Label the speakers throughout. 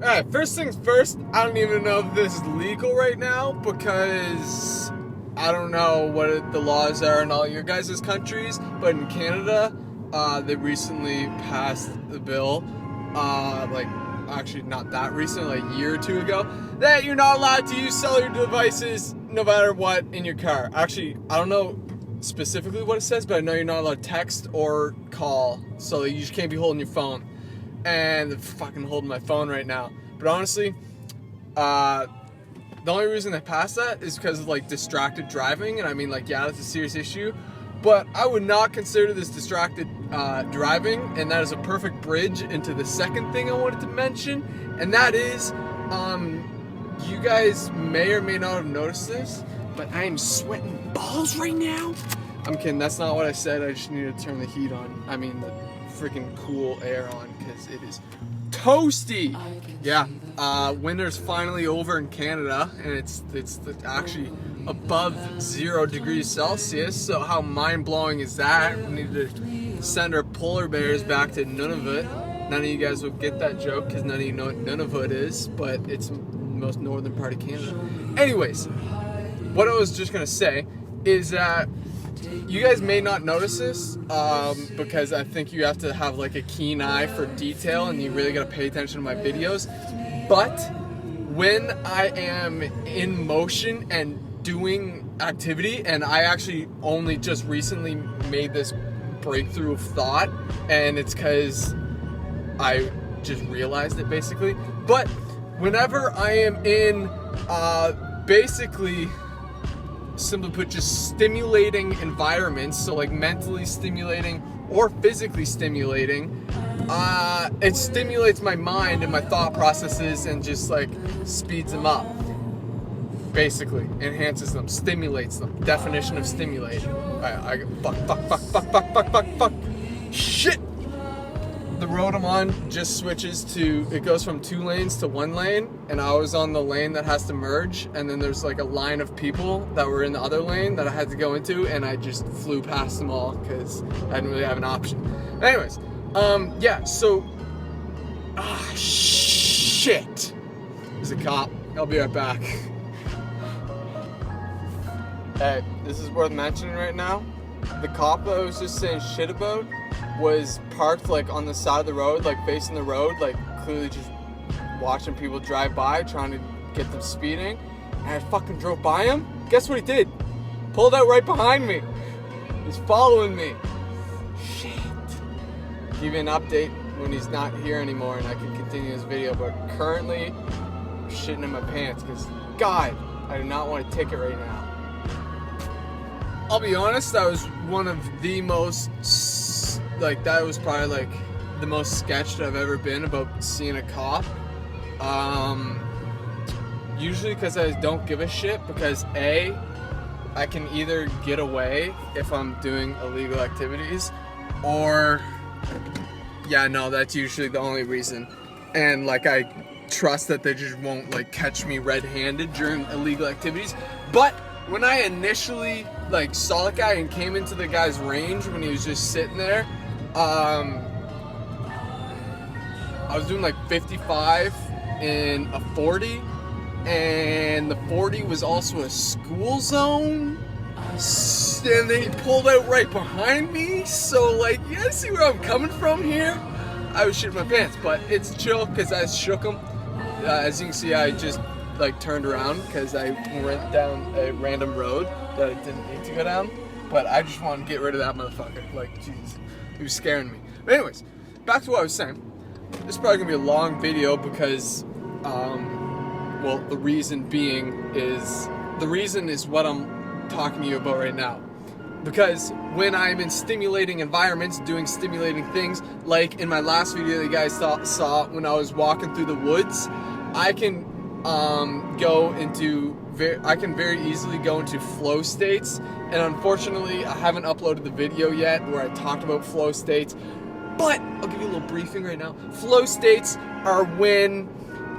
Speaker 1: Alright, first things first, I don't even know if this is legal right now because I don't know what the laws are in all your guys' countries, but in Canada, they recently passed the bill, actually not that recent, like a year or two ago, that you're not allowed to use cellular devices no matter what in your car. Actually, I don't know specifically what it says, but I know you're not allowed to text or call, so you just can't be holding your phone. And I'm fucking holding my phone right now. But honestly, the only reason they passed that is because of like distracted driving, and I mean, like, yeah, that's a serious issue, but I would not consider this distracted driving, and that is a perfect bridge into the second thing I wanted to mention, and that is, you guys may or may not have noticed this, but I am sweating balls right now. I'm kidding, that's not what I said. I just need to turn the heat on. I mean, the freaking cool air on, because it is toasty. Yeah, winter's finally over in Canada, and it's actually above 0 degrees Celsius, so how mind-blowing is that? We need to send our polar bears back to Nunavut. None of you guys will get that joke, because none of you know what Nunavut is, but it's the most northern part of Canada. Anyways, what I was just going to say is that you guys may not notice this, because I think you have to have like a keen eye for detail, and you really got to pay attention to my videos, but when I am in motion and doing activity, and I actually only just recently made this breakthrough of thought, and it's because I just realized it basically, but whenever I am in basically, simply put, just stimulating environments, so like mentally stimulating or physically stimulating, it stimulates my mind and my thought processes and just like speeds them up. Basically, enhances them, stimulates them. Definition of stimulate. Fuck. Shit! The road I'm on just switches to, it goes from 2 lanes to 1 lane, and I was on the lane that has to merge, and then there's like a line of people that were in the other lane that I had to go into, and I just flew past them all because I didn't really have an option. Anyways, yeah, so, shit. There's a cop. I'll be right back. Hey, this is worth mentioning right now. The cop that I was just saying shit about was parked like on the side of the road, like facing the road, like clearly just watching people drive by, trying to get them speeding. And I fucking drove by him. Guess what he did? Pulled out right behind me. He's following me. Shit. Give you an update when he's not here anymore and I can continue this video, but currently I'm shitting in my pants because, God, I do not want a ticket right now. I'll be honest, that was one of the most, that was probably like the most sketched I've ever been about seeing a cop. Usually because I don't give a shit, because A, I can either get away if I'm doing illegal activities, or, yeah, no, that's usually the only reason. And like, I trust that they just won't like catch me red-handed during illegal activities. But when I initially like saw the guy and came into the guy's range when he was just sitting there, I was doing like 55 in a 40, and the 40 was also a school zone, and then he pulled out right behind me, so like, you guys see where I'm coming from here? I was shitting my pants, but it's chill because I shook him. As you can see, I just like turned around because I went down a random road that I didn't need to go down, but I just wanted to get rid of that motherfucker. Like, Jesus, he was scaring me. But anyways, back to what I was saying. This is probably gonna be a long video because, well, the reason is what I'm talking to you about right now. Because when I'm in stimulating environments, doing stimulating things, like in my last video that you guys saw when I was walking through the woods, I can very easily go into flow states, and unfortunately I haven't uploaded the video yet where I talked about flow states, but I'll give you a little briefing right now. Flow states are when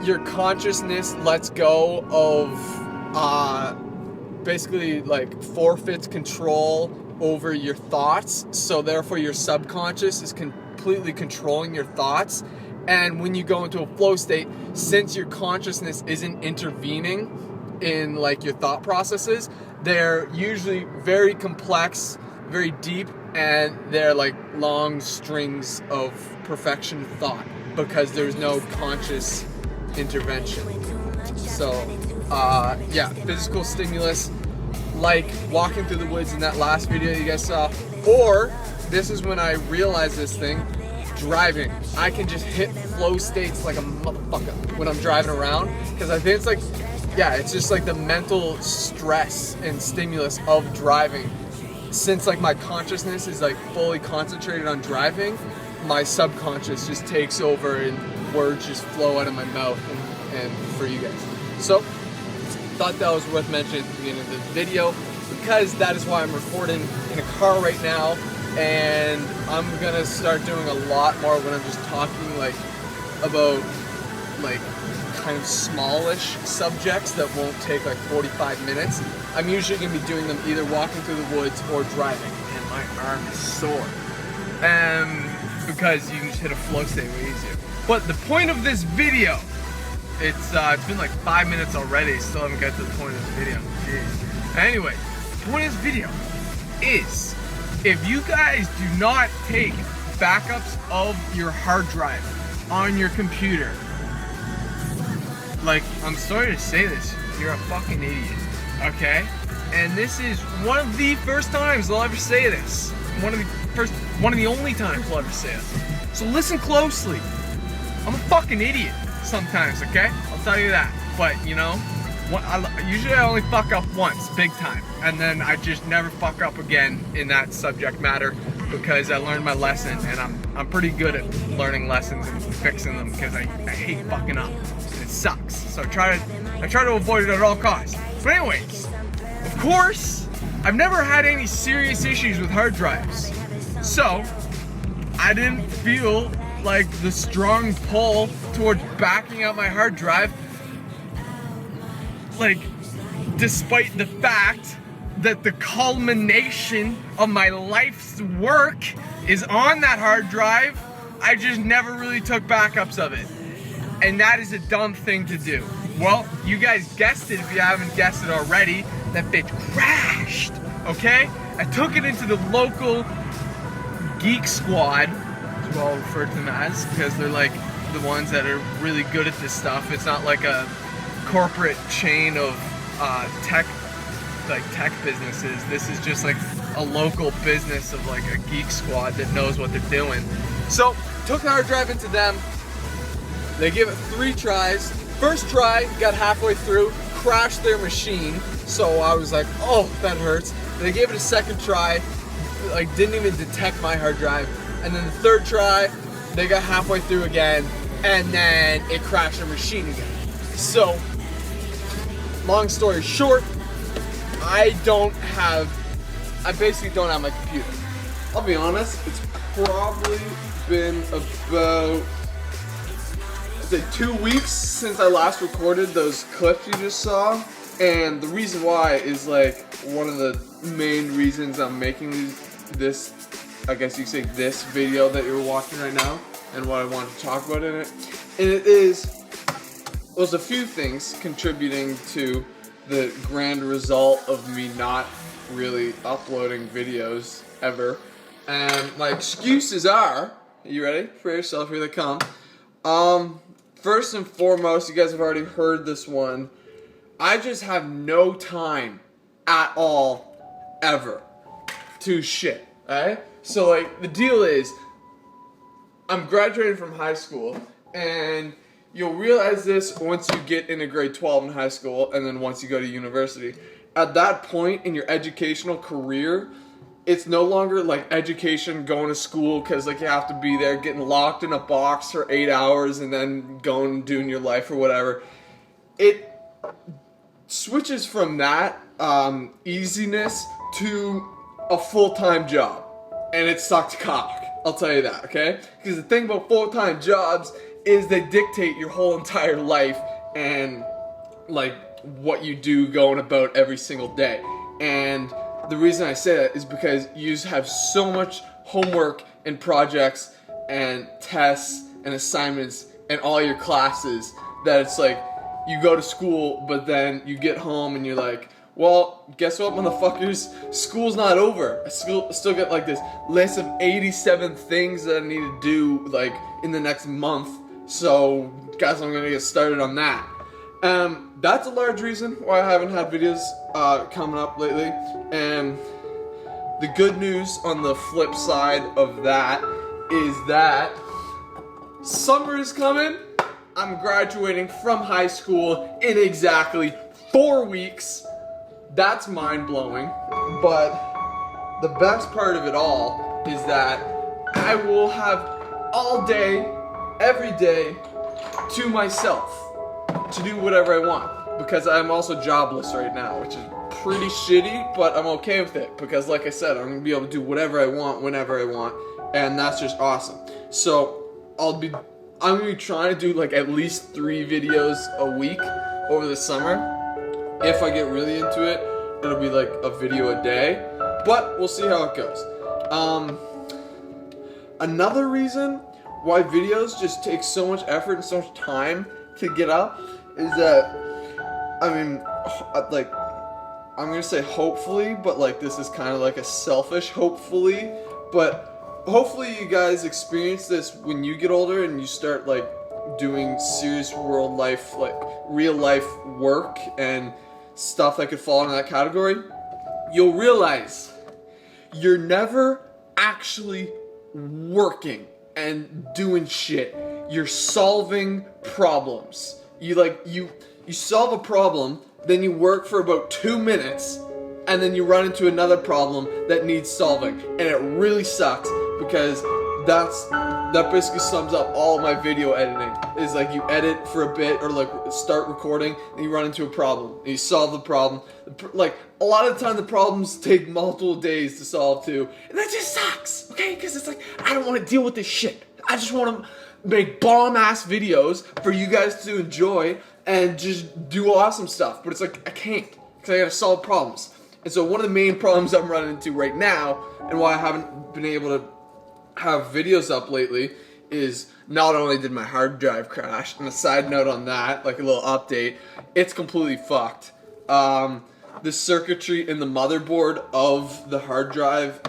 Speaker 1: your consciousness lets go of basically like forfeits control over your thoughts, so therefore your subconscious is completely controlling your thoughts, And when you go into a flow state, since your consciousness isn't intervening in like your thought processes, they're usually very complex, very deep, and they're like long strings of perfection thought because there's no conscious intervention. So, yeah, physical stimulus, like walking through the woods in that last video you guys saw, or this is when I realized this thing, driving. I can just hit flow states like a motherfucker when I'm driving around, because I think it's like, yeah, it's just like the mental stress and stimulus of driving. Since like my consciousness is like fully concentrated on driving, my subconscious just takes over and words just flow out of my mouth and for you guys. So, thought that was worth mentioning at the beginning of this video, because that is why I'm recording in a car right now, and I'm gonna start doing a lot more when I'm just talking like about like kind of smallish subjects that won't take like 45 minutes. I'm usually gonna be doing them either walking through the woods or driving, and my arm is sore. Because you can just hit a flow state way easier. But the point of this video, it's been like 5 minutes already, still haven't got to the point of this video. Jeez. Anyway, the point of this video is, if you guys do not take backups of your hard drive on your computer, like, I'm sorry to say this, you're a fucking idiot, okay? And this is one of the first times I'll ever say this. One of the only times I'll ever say it. So listen closely. I'm a fucking idiot sometimes, okay? I'll tell you that. But, you know, usually I only fuck up once, big time. And then I just never fuck up again in that subject matter, because I learned my lesson, and I'm pretty good at learning lessons and fixing them, because I hate fucking up. It sucks. So I try to avoid it at all costs. But anyways, of course, I've never had any serious issues with hard drives. So I didn't feel like the strong pull towards backing up my hard drive, like, despite the fact that the culmination of my life's work is on that hard drive. I just never really took backups of it, and that is a dumb thing to do. Well, you guys guessed it if you haven't guessed it already. That bitch crashed, okay? I took it into the local Geek Squad, is what I'll refer to them as, because they're like the ones that are really good at this stuff. It's not like a corporate chain of tech businesses. This is just like a local business of like a Geek Squad that knows what they're doing. So, took the hard drive into them. They gave it 3 tries. First try, got halfway through, crashed their machine. So I was like, oh, that hurts. They gave it a second try, like didn't even detect my hard drive. And then the third try, they got halfway through again, and then it crashed their machine again. So, long story short, I basically don't have my computer. I'll be honest, it's probably been about, I'd say 2 weeks since I last recorded those clips you just saw. And the reason why is like one of the main reasons I'm making this, I guess you could say, this video that you're watching right now, and what I want to talk about in it. And there's a few things contributing to the grand result of me not really uploading videos ever. And my excuses are, you ready for yourself? Here they come. First and foremost, you guys have already heard this one. I just have no time at all, ever, to shit, alright? So like, the deal is, I'm graduating from high school, and you'll realize this once you get into grade 12 in high school, and then once you go to university. At that point in your educational career, it's no longer like education, going to school because like you have to be there, getting locked in a box for 8 hours and then going and doing your life or whatever. It switches from that easiness to a full-time job, and it sucks cock, I'll tell you that, okay? Because the thing about full-time jobs is they dictate your whole entire life and like what you do going about every single day. And the reason I say that is because you have so much homework and projects and tests and assignments and all your classes that it's like you go to school, but then you get home and you're like, well, guess what, motherfuckers? School's not over. I still got like this list of 87 things that I need to do like in the next month. So, guys, I'm gonna get started on that. That's a large reason why I haven't had videos coming up lately. And the good news on the flip side of that is that summer is coming. I'm graduating from high school in exactly 4 weeks. That's mind-blowing. But the best part of it all is that I will have all day, every day, to myself to do whatever I want, because I'm also jobless right now, which is pretty shitty, but I'm okay with it because, like I said, I'm gonna be able to do whatever I want whenever I want, and that's just awesome. So I'm gonna be trying to do like at least 3 videos a week over the summer. If I get really into it, it'll be like a video a day, but we'll see how it goes. Another reason why videos just take so much effort and so much time to get up is that, I mean, like, I'm gonna say hopefully, but like this is kind of like a selfish hopefully, but hopefully you guys experience this when you get older and you start like doing serious world life, like real life work and stuff that could fall into that category. You'll realize you're never actually working and doing shit. You're solving problems. You solve a problem, then you work for about 2 minutes, and then you run into another problem that needs solving. And it really sucks because that basically sums up all of my video editing. Is like you edit for a bit or like start recording and you run into a problem and you solve the problem. Like a lot of the time the problems take multiple days to solve too, and that just sucks, okay? Because it's like I don't want to deal with this shit. I just want to make bomb ass videos for you guys to enjoy and just do awesome stuff. But it's like I can't because I gotta solve problems. And so one of the main problems I'm running into right now and why I haven't been able to have videos up lately is not only did my hard drive crash, and a side note on that, like a little update, it's completely fucked. The circuitry in the motherboard of the hard drive,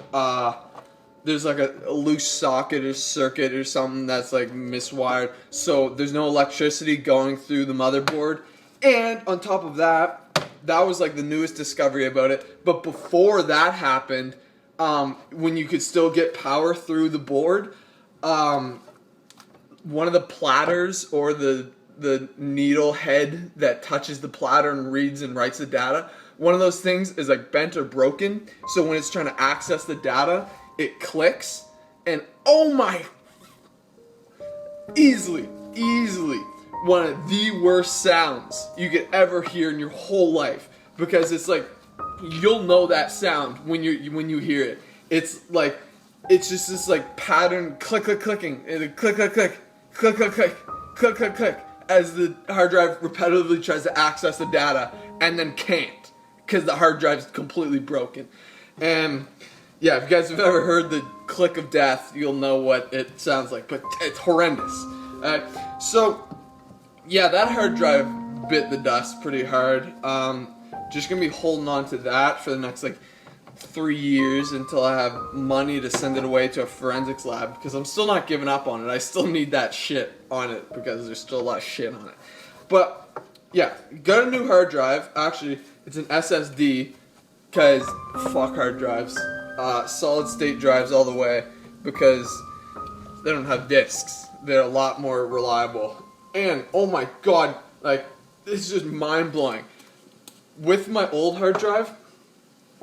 Speaker 1: there's like a loose socket or circuit or something that's like miswired, so there's no electricity going through the motherboard. And on top of that, that was like the newest discovery about it, but before that happened, when you could still get power through the board, one of the platters or the needle head that touches the platter and reads and writes the data, one of those things is like bent or broken, so when it's trying to access the data, it clicks, and oh my, easily one of the worst sounds you could ever hear in your whole life, because it's like, you'll know that sound when you hear it. It's like, it's just this like pattern clicking, and click, as the hard drive repetitively tries to access the data and then can't, because the hard drive's completely broken. And yeah, if you guys have ever heard the click of death, you'll know what it sounds like, but it's horrendous. So yeah, that hard drive bit the dust pretty hard. Just gonna be holding on to that for the next like 3 years until I have money to send it away to a forensics lab, because I'm still not giving up on it. I still need that shit on it because there's still a lot of shit on it. But yeah, got a new hard drive. Actually, it's an SSD, because fuck hard drives. Solid state drives all the way, because they don't have discs. They're a lot more reliable. And oh my god, like, this is just mind blowing. With my old hard drive,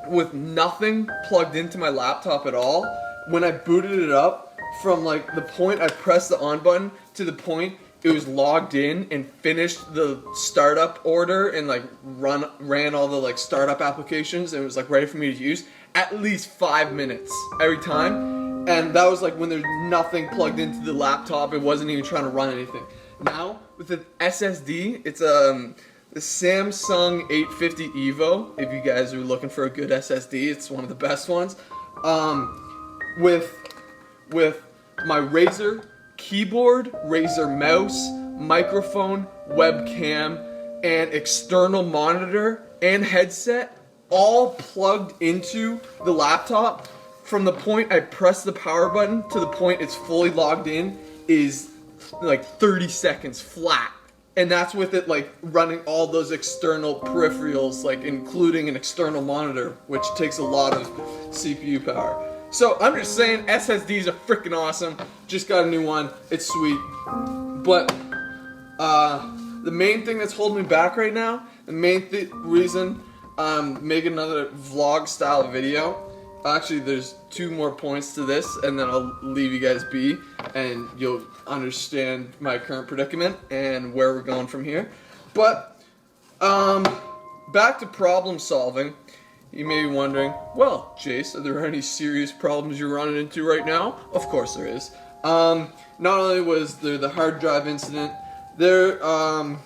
Speaker 1: with nothing plugged into my laptop at all, when I booted it up, from like the point I pressed the on button to the point it was logged in and finished the startup order and like ran all the like startup applications and it was like ready for me to use, at least 5 minutes every time. And that was like when there's nothing plugged into the laptop. It wasn't even trying to run anything. Now with an SSD, it's the Samsung 850 EVO. If you guys are looking for a good SSD, it's one of the best ones. With my Razer keyboard, Razer mouse, microphone, webcam, and external monitor and headset all plugged into the laptop. From the point I press the power button to the point it's fully logged in is like 30 seconds flat. And that's with it like running all those external peripherals, like including an external monitor, which takes a lot of CPU power. So I'm just saying, SSDs are freaking awesome. Just got a new one. It's sweet. But the main thing that's holding me back right now, the main reason I'm making another vlog style video, actually there's 2 more points to this and then I'll leave you guys be and you'll understand my current predicament and where we're going from here. But back to problem solving. You may be wondering, well, Jace, are there any serious problems you're running into right now? Of course there is. Not only was there the hard drive incident, there, I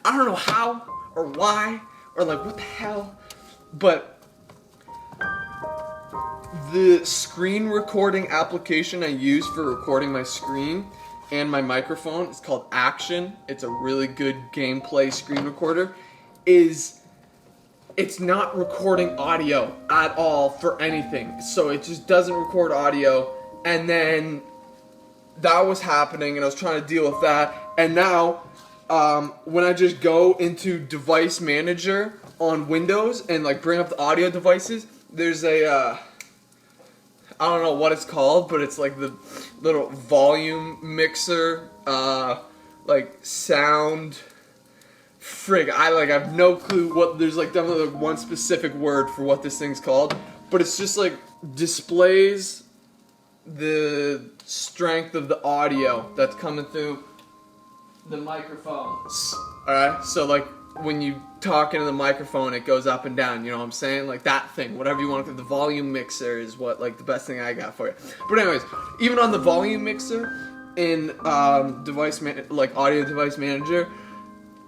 Speaker 1: don't know how or why or like what the hell, but the screen recording application I use for recording my screen and my microphone, it's called Action. It's a really good gameplay screen recorder. It's not recording audio at all for anything. So it just doesn't record audio. And then that was happening and I was trying to deal with that. And now when I just go into Device Manager on Windows and like bring up the audio devices, there's a I don't know what it's called, but it's like the little volume mixer, like sound. Frig, I have no clue what. There's like definitely like one specific word for what this thing's called, but it's just like displays the strength of the audio that's coming through the microphones. Alright, so like when you talk into the microphone, it goes up and down, you know what I'm saying? Like that thing, whatever you want to. The volume mixer is what, like, the best thing I got for you. But anyways, even on the volume mixer in audio device manager,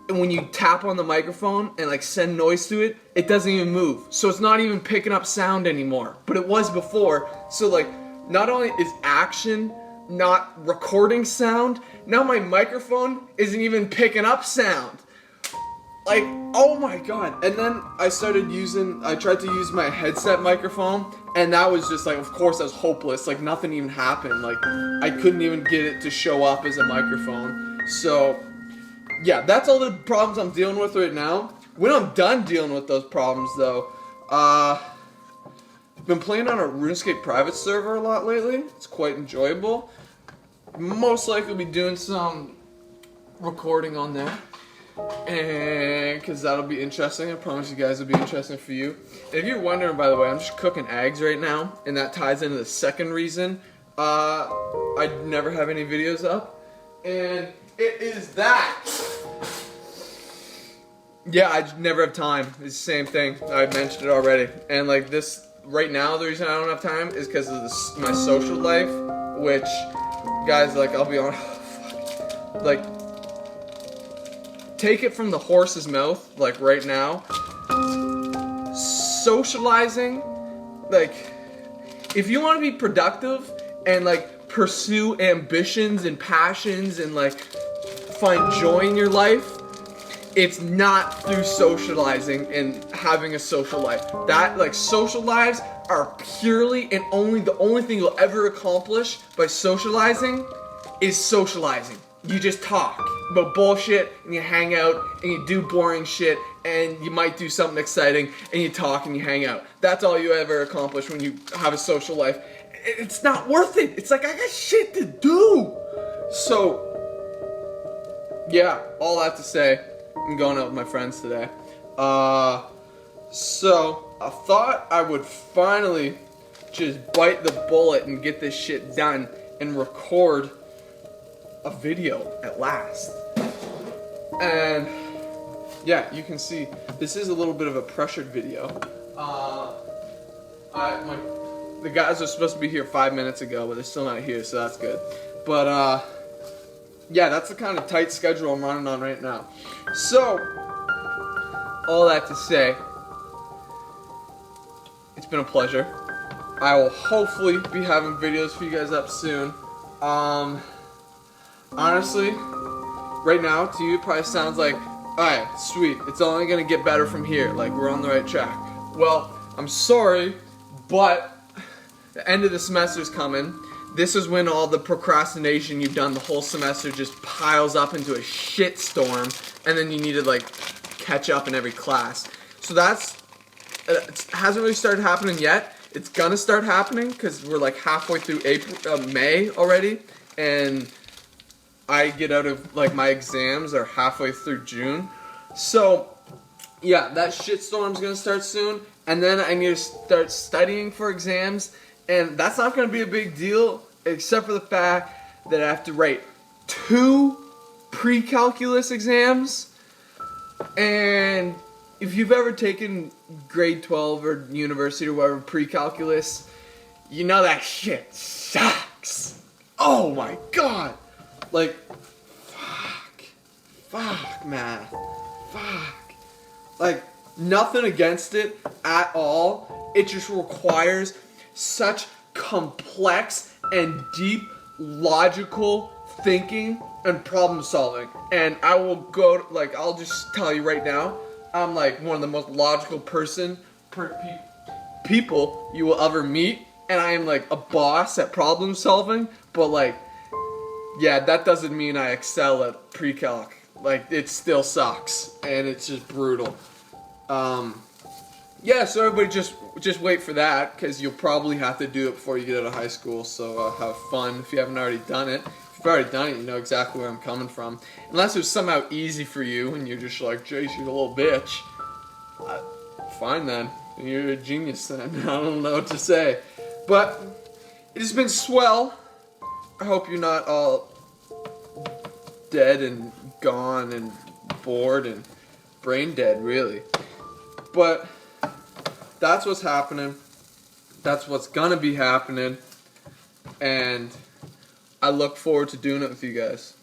Speaker 1: and when you tap on the microphone and like send noise to it, it doesn't even move. So it's not even picking up sound anymore. But it was before. So like, not only is Action not recording sound, now my microphone isn't even picking up sound. Like, oh my god. And then I tried to use my headset microphone, and that was just like, of course that was hopeless. Like nothing even happened. Like I couldn't even get it to show up as a microphone. So yeah, that's all the problems I'm dealing with right now. When I'm done dealing with those problems though, I've been playing on a RuneScape private server a lot lately. It's quite enjoyable. Most likely be doing some recording on there. And because that'll be interesting. I promise you guys it'll be interesting for you. And if you're wondering, by the way, I'm just cooking eggs right now, and that ties into the second reason I never have any videos up, and it is that. Yeah, I just never have time. It's the same thing. I mentioned it already. And like this, right now, the reason I don't have time is because of my social life, which, guys, like, I'll be honest, like, take it from the horse's mouth, like right now, socializing, like, if you want to be productive and like pursue ambitions and passions and like find joy in your life, it's not through socializing and having a social life. That, like, social lives are purely and only, the only thing you'll ever accomplish by socializing is socializing. You just talk about bullshit and you hang out and you do boring shit and you might do something exciting and you talk and you hang out. That's all you ever accomplish when you have a social life. It's not worth it. It's like, I got shit to do. So, yeah, all that to say, I'm going out with my friends today. So I thought I would finally just bite the bullet and get this shit done and record a video at last. And yeah, you can see this is a little bit of a pressured video. The guys are supposed to be here 5 minutes ago, but they're still not here, so that's good. But yeah, that's the kind of tight schedule I'm running on right now. So, all that to say, it's been a pleasure. I will hopefully be having videos for you guys up soon. honestly, right now to you it probably sounds like, alright, sweet, it's only gonna get better from here, like we're on the right track. Well, I'm sorry, but the end of the semester's coming. This is when all the procrastination you've done the whole semester just piles up into a shit storm, and then you need to like catch up in every class. So that's it hasn't really started happening yet. It's gonna start happening because we're like halfway through May already, and I get out of like my exams are halfway through June. So yeah, that shitstorm's gonna start soon, and then I need to start studying for exams, and that's not gonna be a big deal, except for the fact that I have to write 2 pre-calculus exams, and if you've ever taken grade 12 or university or whatever pre-calculus, you know that shit sucks. Oh my god. Like, fuck, man. Fuck. Like, nothing against it at all. It just requires such complex and deep logical thinking and problem solving. And I will go, like, I'll just tell you right now, I'm like one of the most logical people you will ever meet, and I am like a boss at problem solving, but like, yeah, that doesn't mean I excel at pre-calc. Like, it still sucks, and it's just brutal. Yeah, so everybody just wait for that, because you'll probably have to do it before you get out of high school, so have fun if you haven't already done it. If you've already done it, you know exactly where I'm coming from. Unless it was somehow easy for you, and you're just like, Jace, you're a little bitch. Fine then. You're a genius then. I don't know what to say. But it has been swell. I hope you're not all dead and gone and bored and brain dead, really. But that's what's happening. That's what's gonna be happening. And I look forward to doing it with you guys.